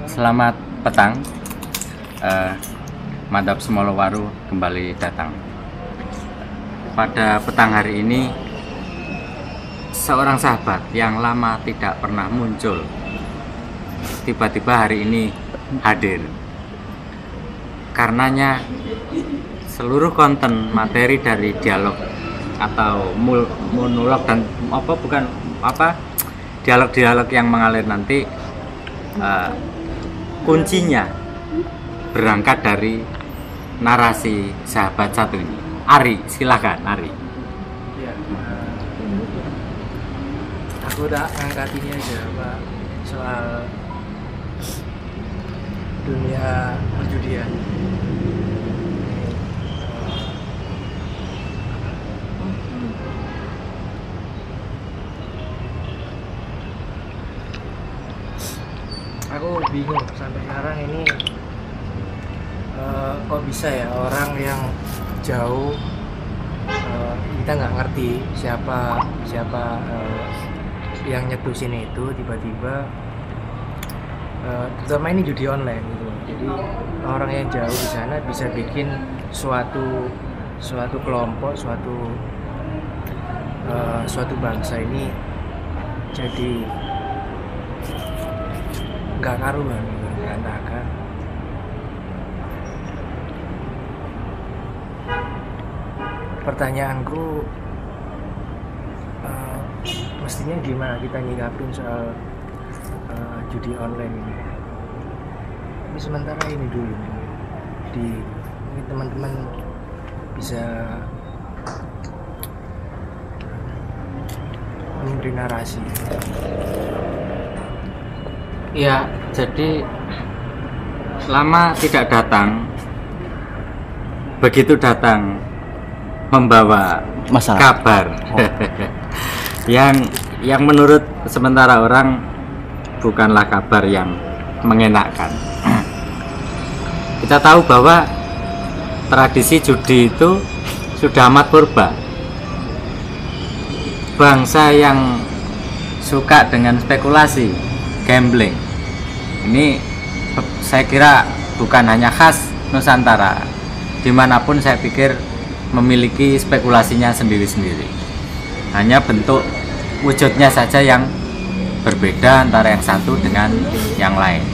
Selamat petang, Madhab Semolowaru kembali datang. Pada petang hari ini, seorang sahabat yang lama tidak pernah muncul, tiba-tiba hari ini hadir. Karenanya, seluruh konten materi dari dialog atau monolog dan dialog-dialog yang mengalir nanti, kuncinya berangkat dari narasi sahabat satu ini. Ari, silakan Ari. Ya, aku udah angkat ini aja Pak, soal dunia perjudian. Aku bingung sampai sekarang ini kok bisa ya orang yang jauh, kita nggak ngerti siapa yang nyetusin itu tiba-tiba, terutama ini judi online gitu. Jadi orang yang jauh di sana bisa bikin suatu kelompok, suatu bangsa ini jadi nggak karuan gitu, berantakan. Pertanyaanku, mestinya gimana kita nyikapin soal judi online ini? Tapi sementara ini dulu, ini teman-teman bisa memberi narasi. Ya, jadi lama tidak datang, begitu datang membawa masalah kabar yang menurut sementara orang bukanlah kabar yang mengenakkan. Kita tahu bahwa tradisi judi itu sudah amat purba. Bangsa yang suka dengan spekulasi, gambling, ini saya kira bukan hanya khas Nusantara, dimanapun saya pikir memiliki spekulasinya sendiri-sendiri. Hanya bentuk wujudnya saja yang berbeda antara yang satu dengan yang lain.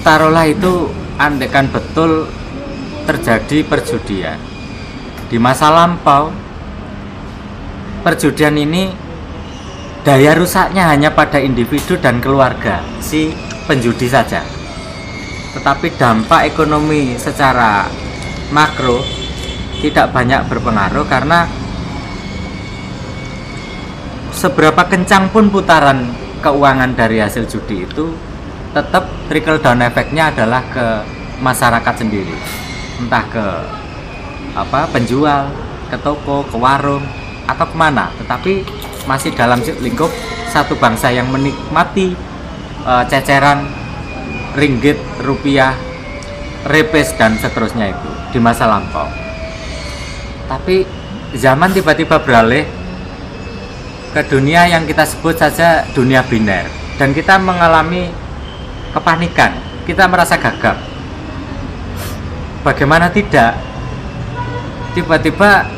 Taruhlah itu andaikan betul terjadi perjudian di masa lampau, perjudian ini daya rusaknya hanya pada individu dan keluarga si penjudi saja, tetapi dampak ekonomi secara makro tidak banyak berpengaruh, karena seberapa kencang pun putaran keuangan dari hasil judi itu, tetap trickle down efeknya adalah ke masyarakat sendiri, entah ke penjual, ke toko, ke warung, atau kemana, tetapi masih dalam lingkup satu bangsa yang menikmati ceceran ringgit, rupiah, repes dan seterusnya itu di masa lampau. Tapi zaman tiba-tiba beralih ke dunia yang kita sebut saja dunia biner, dan kita mengalami kepanikan, kita merasa gagap. Bagaimana tidak, tiba-tiba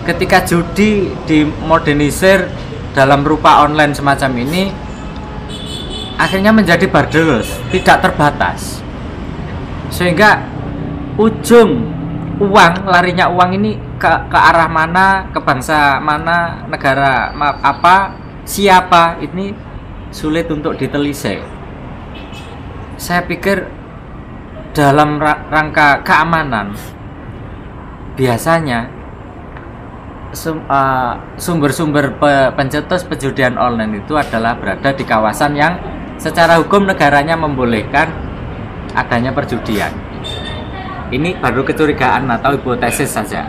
ketika judi dimodernisir dalam rupa online semacam ini, akhirnya menjadi borderless, tidak terbatas, sehingga ujung larinya uang ini ke arah mana, ke bangsa mana, negara siapa, ini sulit untuk ditelisik. Saya pikir dalam rangka keamanan, biasanya sumber-sumber pencetus perjudian online itu adalah berada di kawasan yang secara hukum negaranya membolehkan adanya perjudian. Ini baru kecurigaan atau hipotesis saja.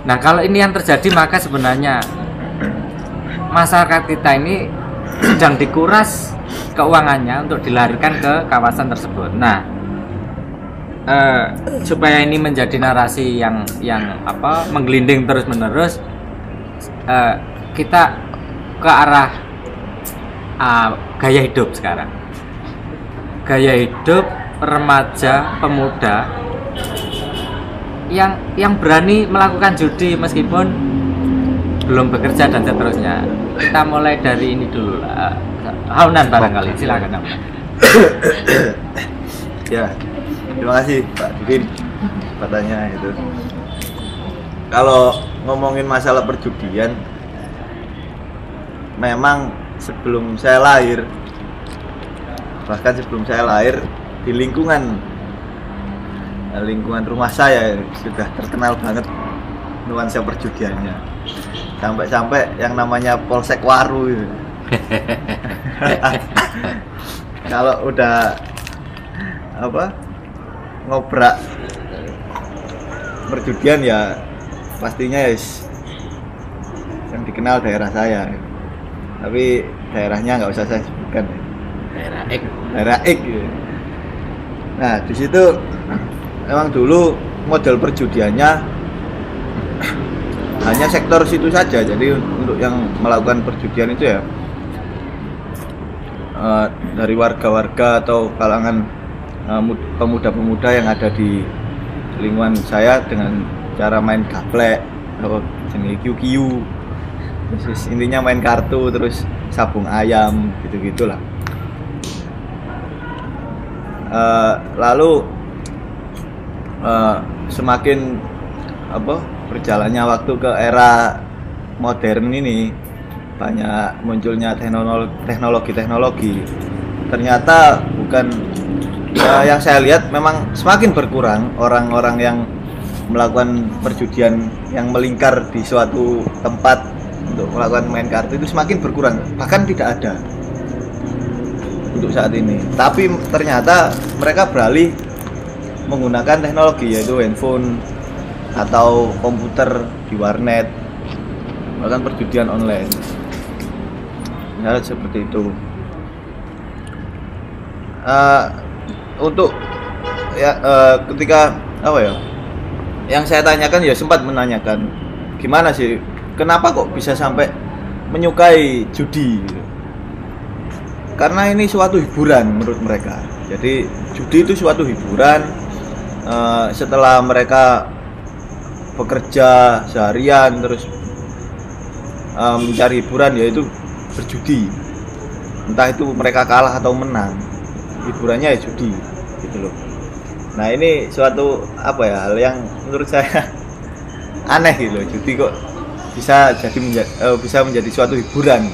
Nah, kalau ini yang terjadi, maka sebenarnya masyarakat kita ini sedang dikuras keuangannya untuk dilarikan ke kawasan tersebut. Nah, supaya ini menjadi narasi yang menggelinding terus menerus, kita ke arah gaya hidup sekarang. Gaya hidup remaja, pemuda yang berani melakukan judi meskipun belum bekerja dan seterusnya. Kita mulai dari ini dulu lah. Haunan barangkali, silakan. Ya, terima kasih Pak Didin katanya itu. Kalau ngomongin masalah perjudian, memang sebelum saya lahir, bahkan sebelum saya lahir, di lingkungan rumah saya sudah terkenal banget nuansa perjudiannya. Sampai-sampai yang namanya Polsek Waru gitu. Kalau udah ngobrak perjudian ya pastinya yang dikenal daerah saya, tapi daerahnya nggak usah saya sebutkan, daerah X gitu. Nah di situ memang dulu model perjudiannya hanya sektor situ saja. Jadi untuk yang melakukan perjudian itu ya dari warga-warga atau kalangan pemuda-pemuda yang ada di lingkungan saya dengan cara main gaplek atau jenis QQ, terus intinya main kartu, terus sabung ayam gitu-gitulah. Lalu semakin berjalannya waktu ke era modern ini, banyak munculnya teknologi. Ternyata bukan yang saya lihat, memang semakin berkurang orang-orang yang melakukan perjudian yang melingkar di suatu tempat untuk melakukan main kartu itu semakin berkurang, bahkan tidak ada untuk saat ini. Tapi ternyata mereka beralih menggunakan teknologi, yaitu handphone atau komputer di warnet, melakukan perjudian online. Ya, seperti itu. Untuk ketika yang saya tanyakan ya, sempat menanyakan gimana sih, kenapa kok bisa sampai menyukai judi gitu. Karena ini suatu hiburan menurut mereka. Jadi judi itu suatu hiburan. Setelah mereka bekerja seharian terus mencari hiburan, yaitu berjudi. Entah itu mereka kalah atau menang, hiburannya ya judi gitu loh. Nah ini suatu hal yang menurut saya aneh gitu loh. Judi kok bisa menjadi suatu hiburan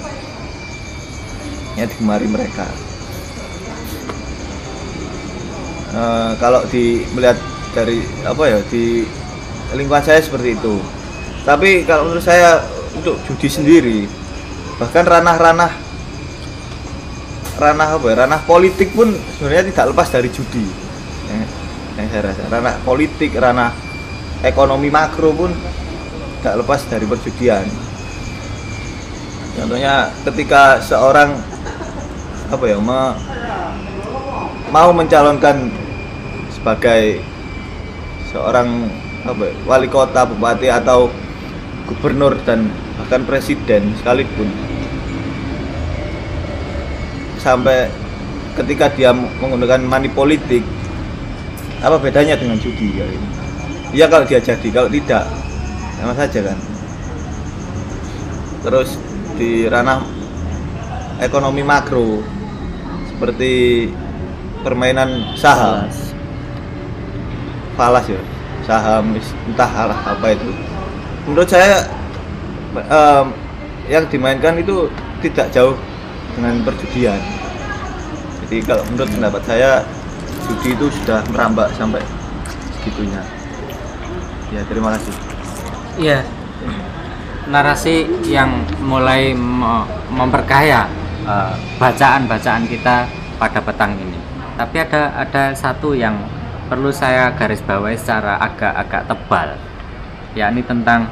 yang digemari mereka. Kalau melihat dari di lingkungan saya seperti itu. Tapi kalau menurut saya untuk judi sendiri, bahkan ranah politik pun sebenarnya tidak lepas dari judi. Yang saya rasa ranah politik, ranah ekonomi makro pun tidak lepas dari perjudian. Contohnya ketika seorang mau mencalonkan sebagai seorang wali kota, bupati atau gubernur dan bahkan presiden sekalipun, sampai ketika dia menggunakan money politik, apa bedanya dengan judi kali ini? Iya kalau dia jadi, kalau tidak sama saja kan. Terus di ranah ekonomi makro seperti permainan saham, falas ya, saham entah apa itu, menurut saya yang dimainkan itu tidak jauh dengan perjudian. Jadi kalau menurut pendapat saya, judi itu sudah merambah sampai segitunya. Ya, terima kasih. Iya, narasi yang mulai memperkaya bacaan-bacaan kita pada petang ini. Tapi ada satu yang perlu saya garis bawahi secara agak tebal, yakni tentang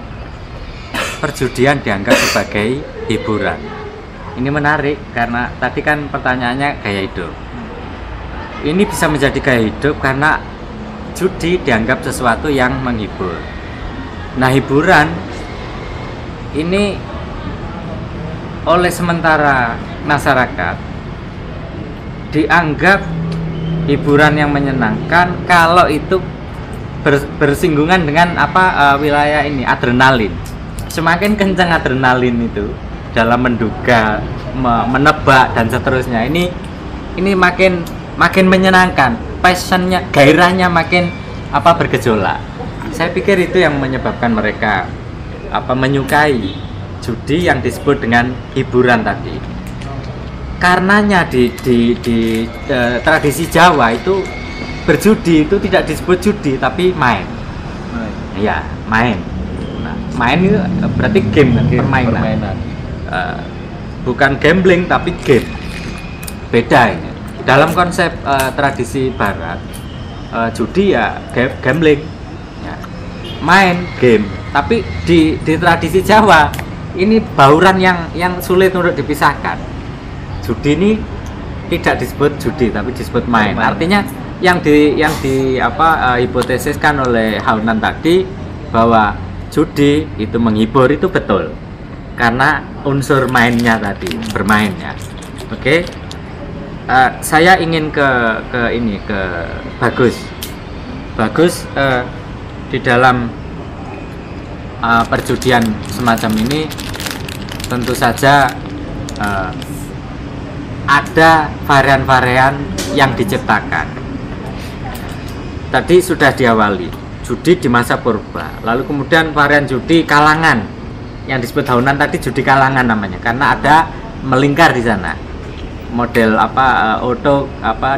perjudian dianggap sebagai hiburan. Ini menarik karena tadi kan pertanyaannya gaya hidup. Ini bisa menjadi gaya hidup karena judi dianggap sesuatu yang menghibur. Nah, hiburan ini oleh sementara masyarakat dianggap hiburan yang menyenangkan kalau itu bersinggungan dengan wilayah ini adrenalin. Semakin kencang adrenalin itu dalam menduga, menebak dan seterusnya, ini makin menyenangkan, passionnya, gairahnya makin bergejolak. Saya pikir itu yang menyebabkan mereka menyukai judi yang disebut dengan hiburan tadi. Karenanya di tradisi Jawa itu berjudi itu tidak disebut judi tapi main. Iya, main. Nah, main itu berarti game kan, permainan. Bukan gambling tapi game. Beda ini. Dalam konsep tradisi Barat, judi ya gambling, ya. Main game. Tapi di tradisi Jawa ini bauran yang sulit untuk dipisahkan. Judi ini tidak disebut judi tapi disebut main. Artinya yang hipotesiskan oleh Haunan tadi bahwa judi itu menghibur itu betul karena unsur mainnya tadi, bermainnya. Oke. Saya ingin ke Bagus. Bagus di dalam perjudian semacam ini tentu saja ada varian-varian yang diciptakan. Tadi sudah diawali judi di masa purba, lalu kemudian varian judi kalangan yang disebut Haunan tadi, judi kalangan namanya karena ada melingkar di sana model oto,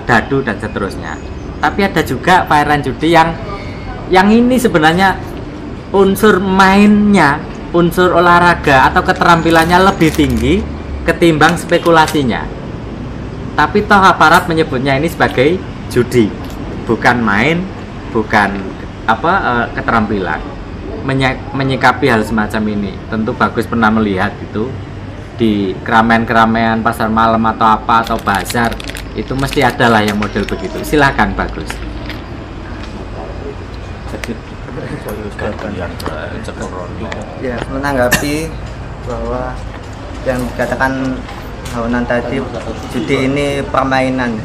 dadu dan seterusnya. Tapi ada juga varian judi yang ini sebenarnya unsur mainnya, unsur olahraga atau keterampilannya lebih tinggi ketimbang spekulasinya. Tapi toh aparat menyebutnya ini sebagai judi, bukan main, bukan keterampilan. Menyikapi hal semacam ini, tentu Bagus pernah melihat itu di keramaian-keramaian pasar malam atau bazar, itu mesti ada lah yang model begitu. Silakan Bagus. Ya, menanggapi bahwa yang dikatakan Haunan tadi, judi ini permainan.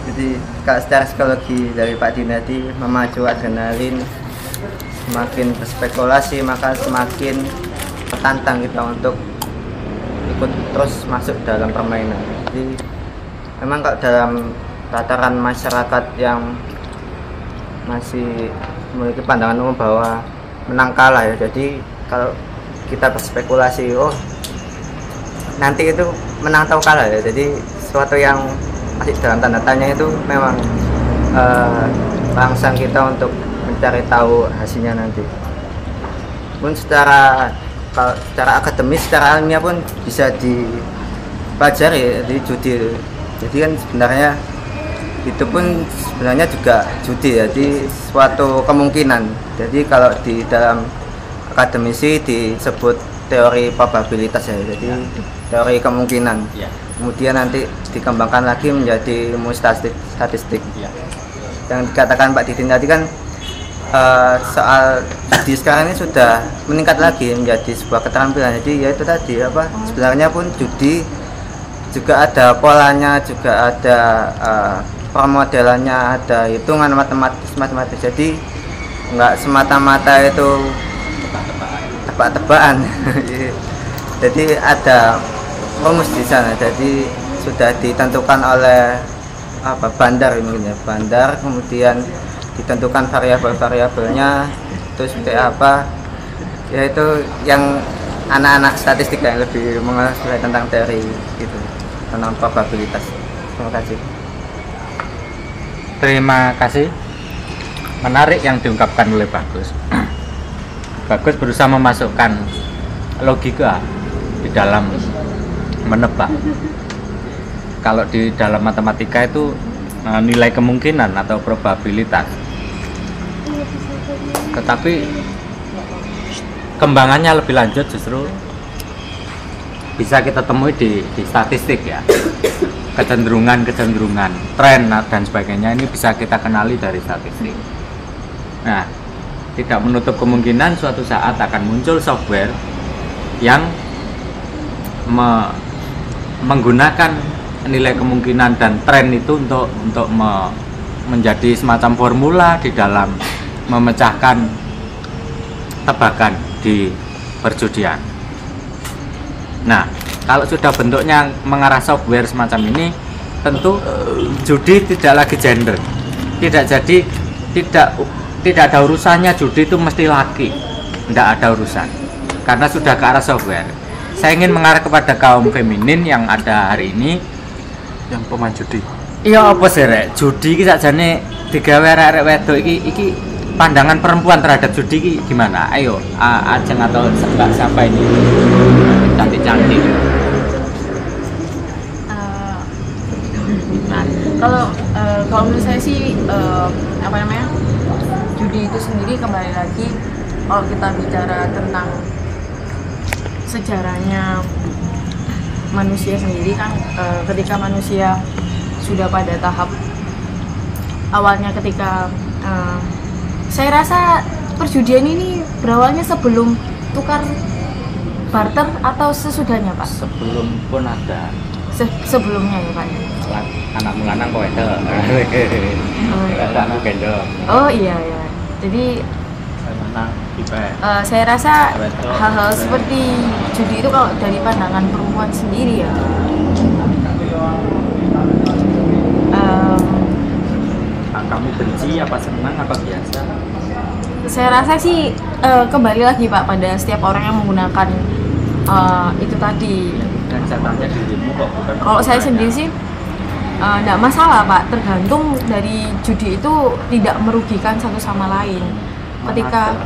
Jadi secara psikologi dari Pak Dinadi memacu adrenalin, semakin berspekulasi maka semakin tertantang kita untuk ikut terus masuk dalam permainan. Jadi memang kalau dalam tataran masyarakat yang masih memiliki pandangan umum bahwa menang kalah ya, jadi kalau kita berspekulasi nanti itu menang atau kalah ya, jadi sesuatu yang masih dalam tanda tanya itu memang rangsang kita untuk mencari tahu hasilnya nanti. Pun secara akademis, secara ilmiah pun bisa dipelajari di judi. Jadi kan sebenarnya itu pun sebenarnya juga judi, jadi suatu kemungkinan. Jadi kalau di dalam akademisi disebut teori probabilitas ya, jadi teori kemungkinan. Kemudian nanti dikembangkan lagi menjadi ilmu statistik. Yang dikatakan Pak Didin tadi kan soal judi sekarang ini sudah meningkat lagi menjadi sebuah keterampilan. Jadi ya itu tadi sebenarnya pun judi juga ada polanya, juga ada permodelannya, ada hitungan matematis. Jadi nggak semata-mata itu tebak-tebakan. Jadi ada rumus di sana. Jadi sudah ditentukan oleh bandar mungkin ya, bandar, kemudian ditentukan variabel-variabelnya itu seperti apa. Yaitu yang anak-anak statistik yang lebih mengenal tentang teori gitu, tentang probabilitas. Terima kasih. Terima kasih. Menarik yang diungkapkan oleh Bagus. Bagus berusaha memasukkan logika di dalam menebak. Kalau di dalam matematika itu nilai kemungkinan atau probabilitas. Tetapi kembangannya lebih lanjut justru bisa kita temui di statistik ya. Kecenderungan, tren dan sebagainya ini bisa kita kenali dari statistik. Nah, tidak menutup kemungkinan suatu saat akan muncul software yang menggunakan nilai kemungkinan dan tren itu untuk menjadi semacam formula di dalam memecahkan tebakan di perjudian. Nah, kalau sudah bentuknya mengarah software semacam ini, tentu judi tidak lagi gender. Tidak ada urusannya judi itu mesti laki. Tidak ada urusan. Karena sudah ke arah software. Saya ingin mengarah kepada kaum feminin yang ada hari ini yang pemain judi. Iya, apa sih rek? Judi iki sakjane digawe arek-arek wedok iki pandangan perempuan terhadap judi iki gimana? Ayo, Ajeng atau Mbak siapa ini? Cantik-cantik. Kalau menurut saya sih judi itu sendiri kembali lagi kalau kita bicara tentang sejarahnya manusia sendiri kan, ketika manusia sudah pada tahap awalnya ketika saya rasa perjudian ini berawalnya sebelum tukar barter atau sesudahnya Pak? Sebelum pun ada. Sebelumnya ya Pak? Anak lanang kok itu. Anakku gendong. Oh iya ya. Jadi saya rasa hal-hal seperti judi itu kalau dari pandangan perempuan sendiri ya kamu benci apa senang apa biasa? Saya rasa sih kembali lagi Pak pada setiap orang yang menggunakan itu tadi. Dan saya tanya dirimu kok bukan. Kalau saya sendiri sih enggak masalah Pak, tergantung dari judi itu tidak merugikan satu sama lain. Ketika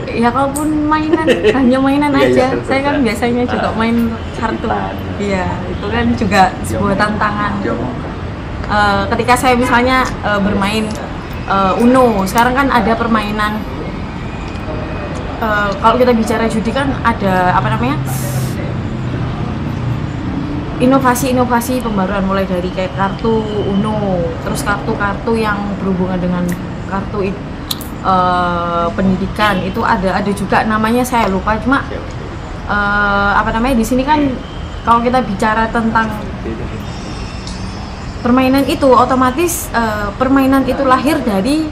ya kalaupun mainan hanya mainan aja, saya kan biasanya juga main kartu. Iya, itu kan juga sebuah tantangan. Ketika saya misalnya bermain Uno, sekarang kan ada permainan kalau kita bicara judi kan ada inovasi-inovasi pembaruan, mulai dari kayak kartu Uno, terus kartu-kartu yang berhubungan dengan kartu pendidikan itu ada juga namanya saya lupa, cuma di sini kan kalau kita bicara tentang permainan itu otomatis permainan itu lahir dari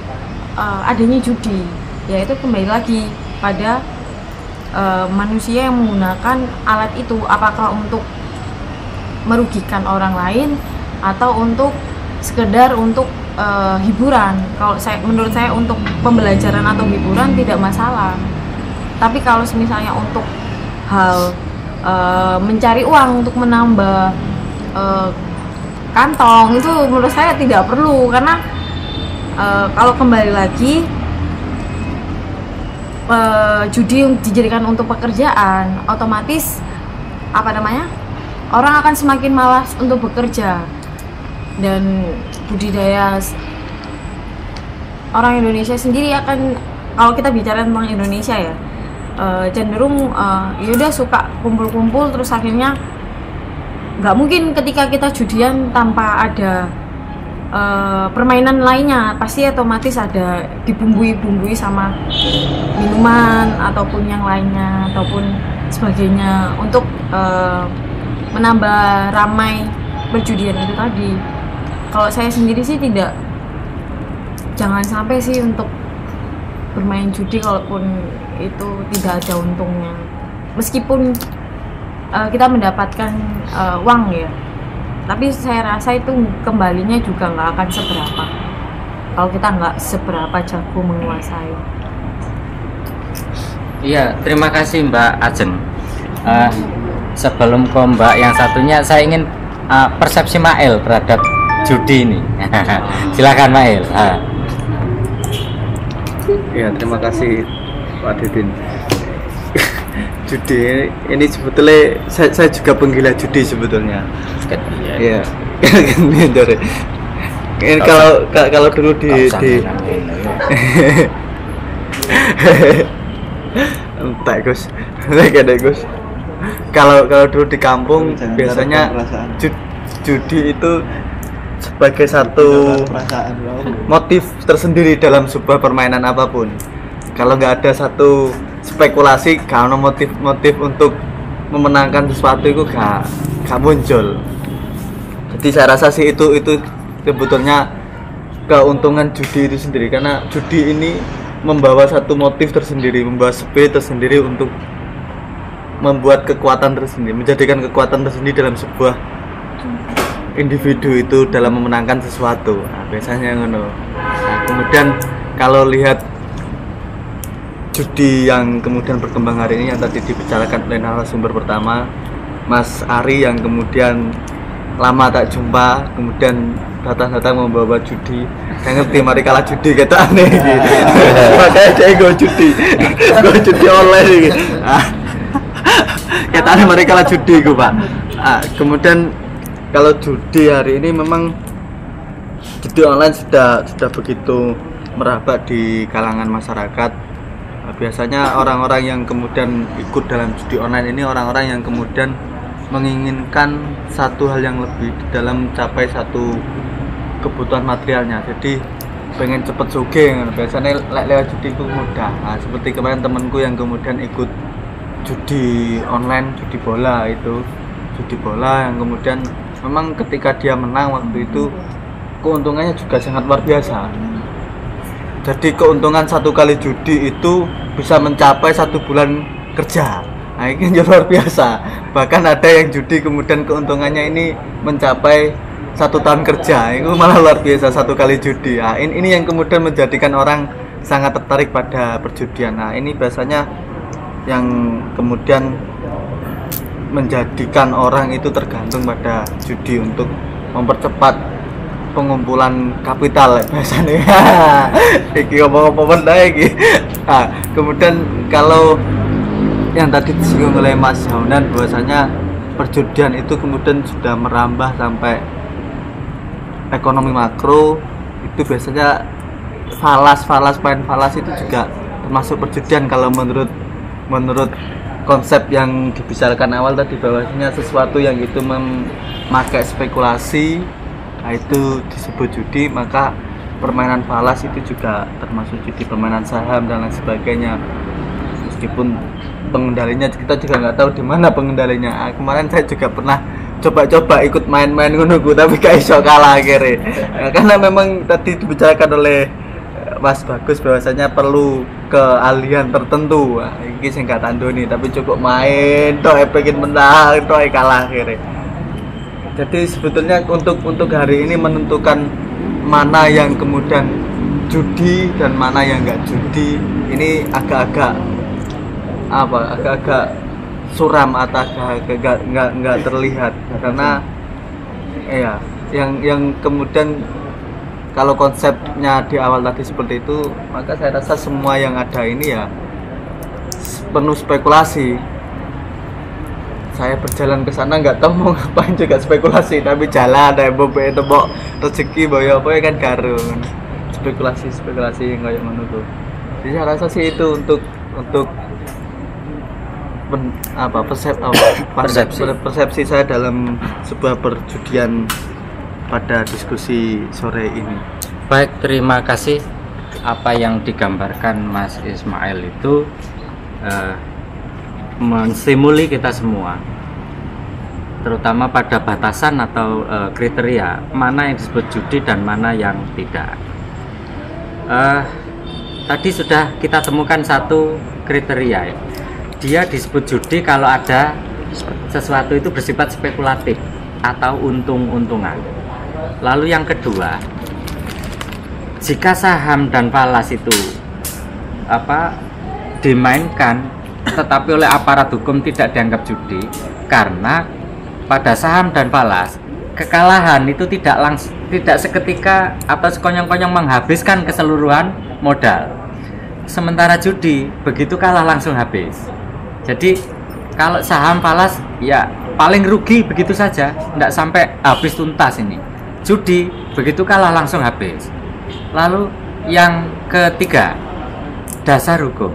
adanya judi, yaitu kembali lagi pada manusia yang menggunakan alat itu apakah untuk merugikan orang lain atau untuk sekedar untuk hiburan. Menurut saya untuk pembelajaran atau hiburan tidak masalah. Tapi kalau misalnya untuk hal mencari uang untuk menambah kantong itu menurut saya tidak perlu, karena kalau kembali lagi judi yang dijadikan untuk pekerjaan otomatis orang akan semakin malas untuk bekerja, dan budidaya orang Indonesia sendiri akan, kalau kita bicara tentang Indonesia ya, cenderung yaudah suka kumpul-kumpul, terus akhirnya nggak mungkin ketika kita judian tanpa ada permainan lainnya, pasti otomatis ada dibumbui sama minuman ataupun yang lainnya ataupun sebagainya untuk menambah ramai perjudian itu tadi. Kalau saya sendiri sih jangan sampai sih untuk bermain judi kalaupun itu tidak ada untungnya, meskipun kita mendapatkan uang ya, tapi saya rasa itu kembalinya juga nggak akan seberapa kalau kita nggak seberapa jago menguasai. Iya, terima kasih Mbak Ajeng. Sebelum ke Mbak yang satunya, saya ingin persepsi Mael terhadap judi ini. Silakan Mael. Ya, terima kasih Pak Didin. Judi ini sebetulnya saya juga penggila judi sebetulnya. Iya. Ini kalau dulu di entah Gus, Gus. Kalau dulu di kampung biasanya judi itu sebagai satu motif tersendiri dalam sebuah permainan apapun. Kalau nggak ada satu spekulasi, kalau motif untuk memenangkan sesuatu itu gak muncul. Jadi saya rasa sih itu sebetulnya keuntungan judi itu sendiri, karena judi ini membawa satu motif tersendiri, membawa spirit tersendiri untuk membuat kekuatan tersendiri, menjadikan kekuatan tersendiri dalam sebuah individu itu dalam memenangkan sesuatu. Nah, biasanya ngono. Nah, kemudian kalau lihat judi yang kemudian berkembang hari ini yang tadi dibicarakan oleh narasumber pertama, Mas Ari, yang kemudian lama tak jumpa, kemudian datang membawa judi. Saya ngerti mari kalah judi kita aneh gitu. Makanya dia go judi online gitu. Kita aneh mari kalah judi gue, Pak. Kemudian kalau judi hari ini memang judi online sudah begitu merabak di kalangan masyarakat. Biasanya orang-orang yang kemudian ikut dalam judi online ini orang-orang yang kemudian menginginkan satu hal yang lebih dalam mencapai satu kebutuhan materialnya. Jadi pengen cepet sugih, biasanya lewat judi itu mudah. Nah, seperti kemarin temanku yang kemudian ikut judi online, judi bola yang kemudian memang ketika dia menang waktu itu keuntungannya juga sangat luar biasa. Jadi keuntungan satu kali judi itu bisa mencapai 1 bulan kerja. Nah, ini luar biasa. Bahkan ada yang judi kemudian keuntungannya ini mencapai 1 tahun kerja. Itu malah luar biasa satu kali judi. Nah, ini yang kemudian menjadikan orang sangat tertarik pada perjudian. Nah, ini biasanya yang kemudian menjadikan orang itu tergantung pada judi untuk mempercepat pengumpulan kapital biasanya. Iki ngomong-ngomong iki. Nah, kemudian kalau yang tadi disinggung oleh Mas Haunan bahwasanya perjudian itu kemudian sudah merambah sampai ekonomi makro, itu biasanya main falas itu juga termasuk perjudian kalau menurut konsep yang dibicarakan awal tadi, bahwasanya sesuatu yang itu memakai spekulasi, nah itu disebut judi. Maka permainan falas itu juga termasuk judi, permainan saham dan lain sebagainya. Meskipun pengendalinya kita juga nggak tahu di mana pengendalinya. Kemarin saya juga pernah coba-coba ikut main-main ngono, tapi gak iso kalah akhirnya. Karena memang tadi dibicarakan oleh Mas Bagus bahwasanya perlu keahlian tertentu. Ini sing gak tandoni, tapi cukup main tok pengen menang tok kalah akhirnya. Jadi sebetulnya untuk hari ini menentukan mana yang kemudian judi dan mana yang enggak judi ini agak-agak suram atau agak enggak terlihat, karena ya yang kemudian kalau konsepnya di awal tadi seperti itu, maka saya rasa semua yang ada ini ya penuh spekulasi. Saya berjalan ke sana nggak tahu mau ngapain juga spekulasi, tapi jalan ada bobe tebok rezeki boyo apa kan garung spekulasi yang kayak menurut. Jadi saya rasa sih itu untuk persepsi saya dalam sebuah perjudian pada diskusi sore ini. Baik, terima kasih. Apa yang digambarkan Mas Ismail itu menstimuli kita semua, terutama pada batasan atau kriteria mana yang disebut judi dan mana yang tidak. Tadi sudah kita temukan satu kriteria ya. Dia disebut judi kalau ada sesuatu itu bersifat spekulatif atau untung-untungan. Lalu yang kedua, jika saham dan falas itu dimainkan tetapi oleh aparat hukum tidak dianggap judi, karena pada saham dan falas kekalahan itu tidak seketika atau sekonyong-konyong menghabiskan keseluruhan modal. Sementara judi begitu kalah langsung habis. Jadi kalau saham falas ya paling rugi begitu saja, tidak sampai habis tuntas ini. Judi begitu kalah langsung habis. Lalu yang ketiga, dasar hukum.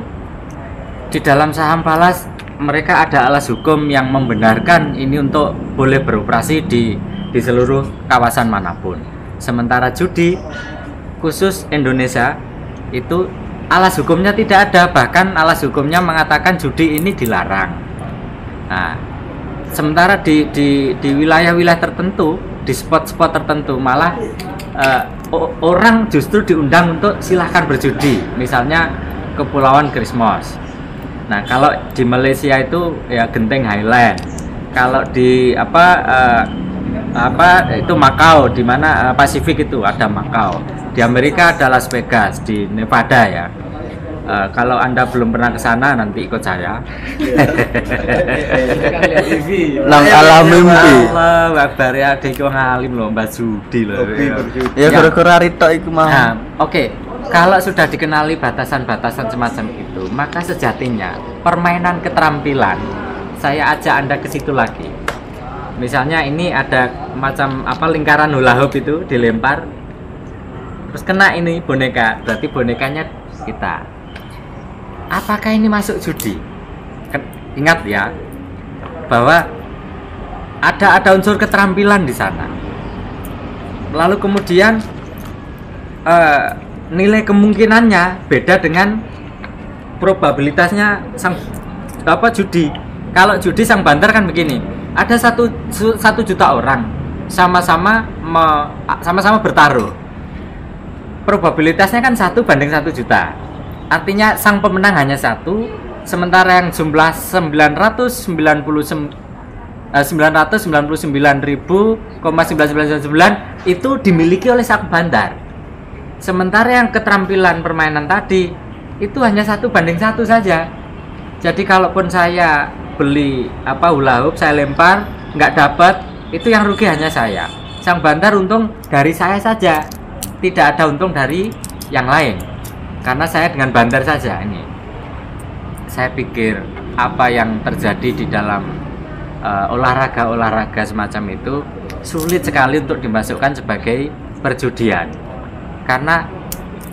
Di dalam saham falas mereka ada alas hukum yang membenarkan ini untuk boleh beroperasi di seluruh kawasan manapun. Sementara judi khusus Indonesia itu alas hukumnya tidak ada, bahkan alas hukumnya mengatakan judi ini dilarang. Nah, sementara di wilayah-wilayah tertentu, di spot-spot tertentu malah orang justru diundang untuk silahkan berjudi, misalnya Kepulauan Christmas. Nah, kalau di Malaysia itu ya Genting Highland. Kalau di itu Macau, di mana Pasifik itu ada Macau. Di Amerika ada Las Vegas, di Nevada ya. Kalau Anda belum pernah ke sana, nanti ikut saya. Nang alam mimpi. Allah, Akbar ya, deko ngalim loh, Mbak Judi loh. Ya gara-gara Rito iku mau. Nah, oke. Kalau sudah dikenali batasan-batasan semacam itu, maka sejatinya permainan keterampilan saya ajak Anda ke situ lagi. Misalnya ini ada macam lingkaran hula hoop itu dilempar, terus kena ini boneka, berarti bonekanya kita. Apakah ini masuk judi? Ingat ya, bahwa ada unsur keterampilan di sana. Lalu kemudian nilai kemungkinannya beda dengan probabilitasnya judi. Kalau judi sang banter kan begini, ada 1 juta orang sama-sama bertaruh. Probabilitasnya kan 1 banding 1 juta. Artinya sang pemenang hanya 1, sementara yang jumlah 999.999 itu dimiliki oleh sang bantar. Sementara yang keterampilan permainan tadi itu hanya 1 banding 1 saja. Jadi kalaupun saya beli hula hoop, saya lempar nggak dapat, itu yang rugi hanya saya. Sang bantar untung dari saya saja, tidak ada untung dari yang lain, karena saya dengan bantar saja. Ini saya pikir apa yang terjadi di dalam olahraga semacam itu sulit sekali untuk dimasukkan sebagai perjudian, karena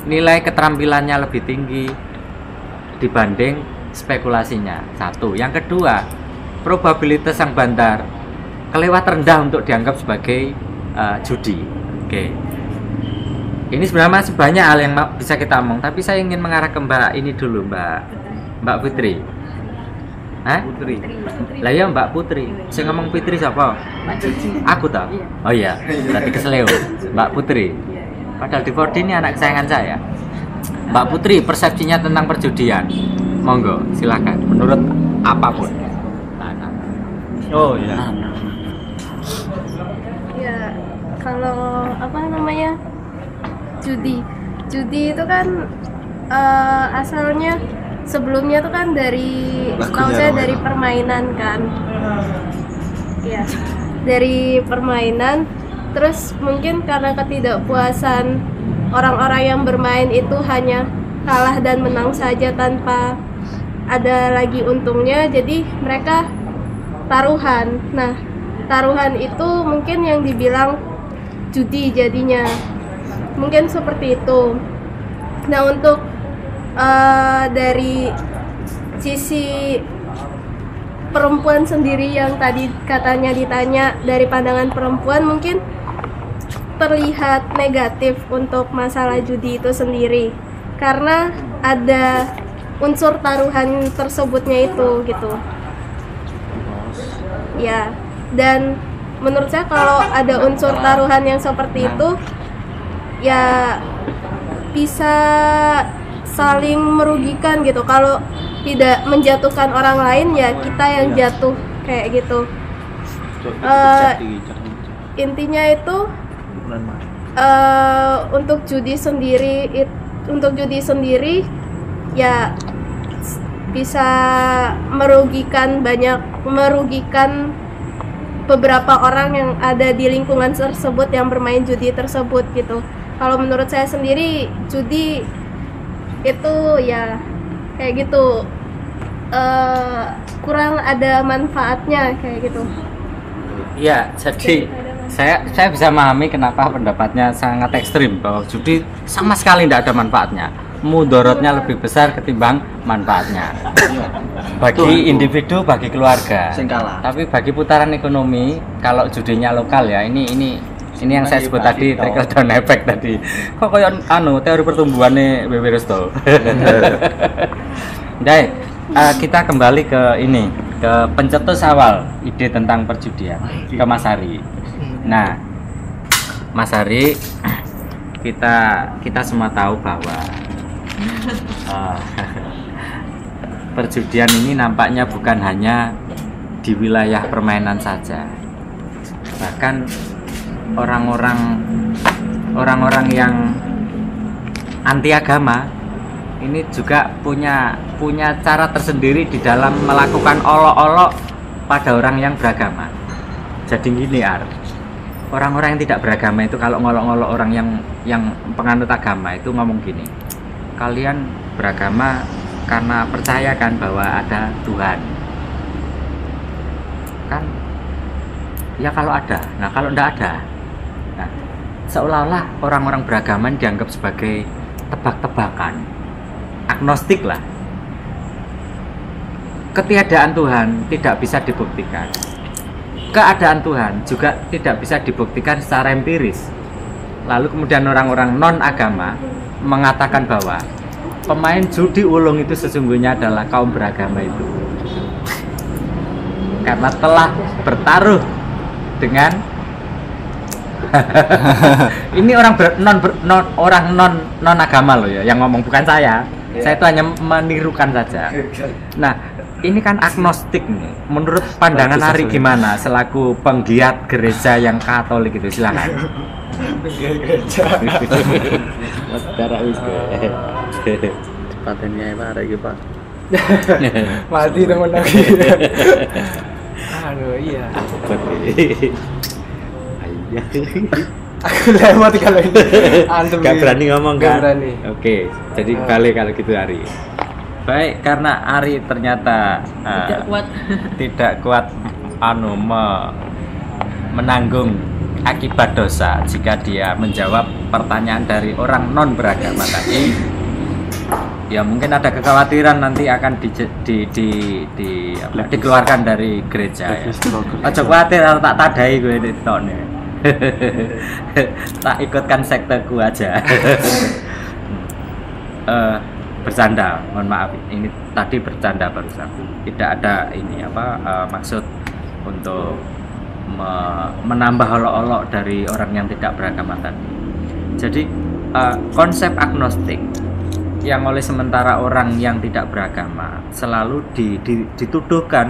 nilai keterampilannya lebih tinggi dibanding spekulasinya. 1. Yang kedua, probabilitas sang bantar kelewat rendah untuk dianggap sebagai judi. Oke. Ini sebenarnya masih banyak hal yang bisa kita omong, tapi saya ingin mengarah ke Mbak ini dulu, Mbak Putri. Putri. Lah ya Mbak Putri. Saya ngomong Putri siapa? Aku tahu. Oh iya, berarti keseleo. Mbak Putri. Padahal di Fordi ini anak kesayangan saya. Mbak Putri, persepsinya tentang perjudian. Monggo, silakan. Menurut apapun. Oh iya. Ya, kalau judi itu kan asalnya sebelumnya tuh kan dari permainan kan. Ya, dari permainan. Terus mungkin karena ketidakpuasan orang-orang yang bermain itu hanya kalah dan menang saja tanpa ada lagi untungnya, jadi mereka taruhan. Nah, taruhan itu mungkin yang dibilang judi jadinya, mungkin seperti itu. Nah, untuk dari sisi perempuan sendiri yang tadi katanya ditanya, dari pandangan perempuan mungkin terlihat negatif untuk masalah judi itu sendiri, karena ada unsur taruhan tersebutnya itu gitu ya. Dan menurut saya kalau ada unsur taruhan yang seperti itu ya bisa saling merugikan gitu. Kalau tidak menjatuhkan orang lain ya kita yang jatuh kayak gitu. Intinya itu untuk judi sendiri ya bisa merugikan beberapa orang yang ada di lingkungan tersebut yang bermain judi tersebut gitu. Kalau menurut saya sendiri judi itu ya kayak gitu, kurang ada manfaatnya kayak gitu. Iya, jadi saya bisa memahami kenapa pendapatnya sangat ekstrim bahwa judi sama sekali tidak ada manfaatnya. Mudorotnya lebih besar ketimbang manfaatnya bagi individu, bagi keluarga. Tapi bagi putaran ekonomi, kalau judinya lokal ya, ini yang saya sebut tadi trickle down effect tadi. Kok kayak teori pertumbuhannya BB Resto. Dai, kita kembali ke ini, ke pencetus awal ide tentang perjudian, ke Mas Hari. Nah, Mas Hari, kita semua tahu bahwa perjudian ini nampaknya bukan hanya di wilayah permainan saja. Bahkan orang-orang yang anti agama ini juga punya cara tersendiri di dalam melakukan olok-olok pada orang yang beragama. Jadi gini, orang-orang yang tidak beragama itu kalau ngolok-ngolok orang yang penganut agama itu ngomong gini, kalian beragama karena percaya kan bahwa ada Tuhan kan, ya kalau ada. Nah kalau tidak ada, nah, seolah-olah orang-orang beragama dianggap sebagai tebak-tebakan, agnostik lah. Ketiadaan Tuhan tidak bisa dibuktikan, keadaan Tuhan juga tidak bisa dibuktikan secara empiris. Lalu kemudian orang-orang non agama mengatakan bahwa pemain judi ulung itu sesungguhnya adalah kaum beragama itu, karena telah bertaruh dengan ini orang non agama loh ya yang ngomong, bukan saya. Saya itu hanya menirukan saja. Nah, ini kan agnostik nih. Menurut pandangan Ari gimana selaku penggiat gereja yang Katolik itu? Silakan. Penggiat gereja. Mas darah wis Patennya apa ada Pak? Mati teman lagi. Aduh iya. Aku lewat kalau ini. Antum gak berani ngomong kan? Gak berani. Oke, jadi balik kalau gitu Ari. Baik, karena Ari ternyata tidak kuat menanggung akibat dosa jika dia menjawab pertanyaan dari orang non beragama tadi. Ya mungkin ada kekhawatiran nanti akan dikeluarkan dari gereja ya. Aja khawatir, tak tadai gue di tok. Tak ikutkan sekteku aja. Bercanda, mohon maaf, ini tadi bercanda barusan. Tidak ada ini maksud untuk menambah olok-olok dari orang yang tidak beragama tadi. Jadi konsep agnostik yang oleh sementara orang yang tidak beragama selalu dituduhkan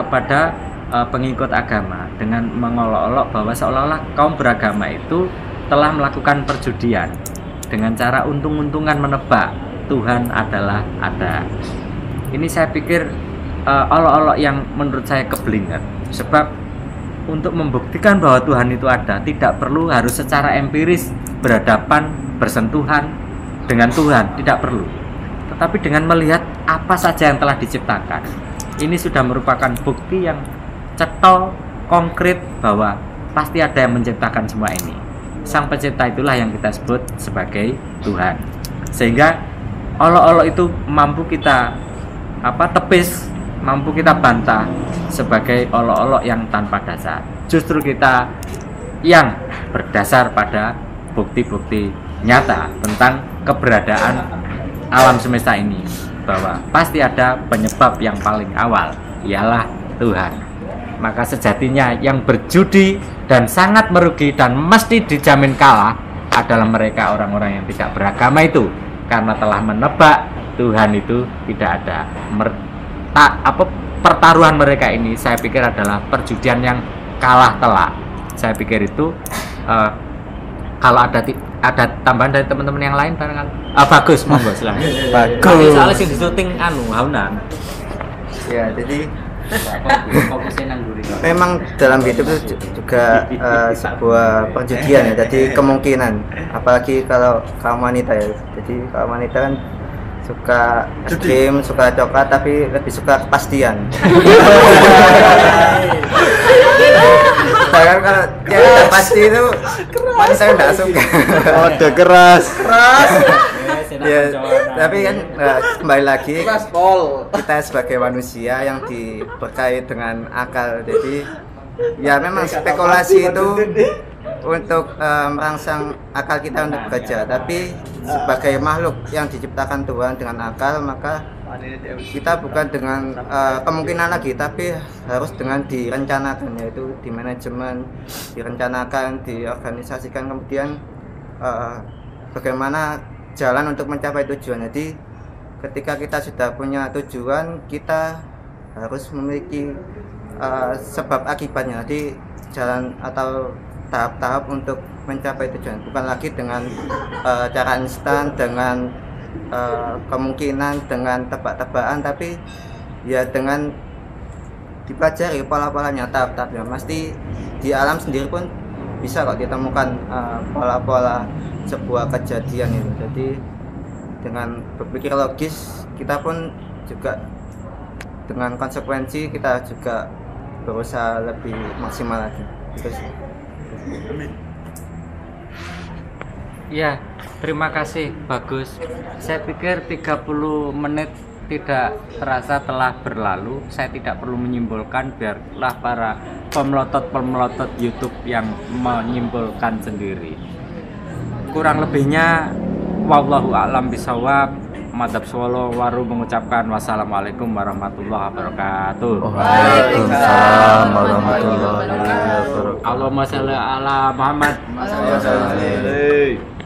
kepada pengikut agama dengan mengolok-olok bahwa seolah-olah kaum beragama itu telah melakukan perjudian dengan cara untung-untungan menebak Tuhan adalah ada. Ini saya pikir olok-olok yang menurut saya keblinger, sebab untuk membuktikan bahwa Tuhan itu ada tidak perlu harus secara empiris berhadapan, bersentuhan dengan Tuhan, tidak perlu. Tetapi dengan melihat apa saja yang telah diciptakan, ini sudah merupakan bukti yang cetol, konkret bahwa pasti ada yang menciptakan semua ini. Sang pencipta itulah yang kita sebut sebagai Tuhan. Sehingga olok-olok itu mampu kita tepis, mampu kita bantah sebagai olok-olok yang tanpa dasar. Justru kita yang berdasar pada bukti-bukti nyata tentang keberadaan alam semesta ini, bahwa pasti ada penyebab yang paling awal, ialah Tuhan. Maka sejatinya yang berjudi dan sangat merugi dan mesti dijamin kalah adalah mereka orang-orang yang tidak beragama itu, karena telah menebak Tuhan itu tidak ada. Pertaruhan mereka ini saya pikir adalah perjudian yang kalah telak. Saya pikir itu kalau ada tambahan dari teman-teman yang lain barangkali. Bagus, monggo silakan. Bagus. Soalnya sing syuting Haunan. Ya, jadi memang dalam hidup itu juga sebuah perjudian ya, jadi kemungkinan, apalagi kalau kaum wanita ya. Jadi kaum wanita kan suka game, suka coklat, tapi lebih suka kepastian. Sedangkan kalau yang tidak pasti itu wanita tidak suka. Udah keras. Ya, tapi kan kembali lagi kita sebagai manusia yang diberkahi dengan akal, jadi ya memang spekulasi itu untuk merangsang akal kita untuk bekerja, tapi sebagai makhluk yang diciptakan Tuhan dengan akal, maka kita bukan dengan kemungkinan lagi, tapi harus dengan direncanakan, yaitu di manajemen, direncanakan, diorganisasikan, kemudian bagaimana jalan untuk mencapai tujuan. Jadi ketika kita sudah punya tujuan, kita harus memiliki sebab akibatnya, jadi jalan atau tahap-tahap untuk mencapai tujuan, bukan lagi dengan cara instan, dengan kemungkinan, dengan tebak-tebakan, tapi ya dengan dipelajari pola-polanya, tahap-tahapnya. Pasti di alam sendiri pun bisa kok ditemukan pola-pola sebuah kejadian itu. Jadi dengan berpikir logis, kita pun juga dengan konsekuensi kita juga berusaha lebih maksimal lagi. Gitu sih. Ya, terima kasih, bagus. Saya pikir 30 menit tidak terasa telah berlalu. Saya tidak perlu menyimpulkan, biarlah para pemelotot-pemelotot YouTube yang menyimpulkan sendiri. Kurang lebihnya wallahu a'lam bishawab. Madhab Solo Waru mengucapkan wassalamualaikum warahmatullahi wabarakatuh. Waalaikumsalam warahmatullahi wabarakatuh. Allahumma sholli ala Muhammad. Assalamualaikum.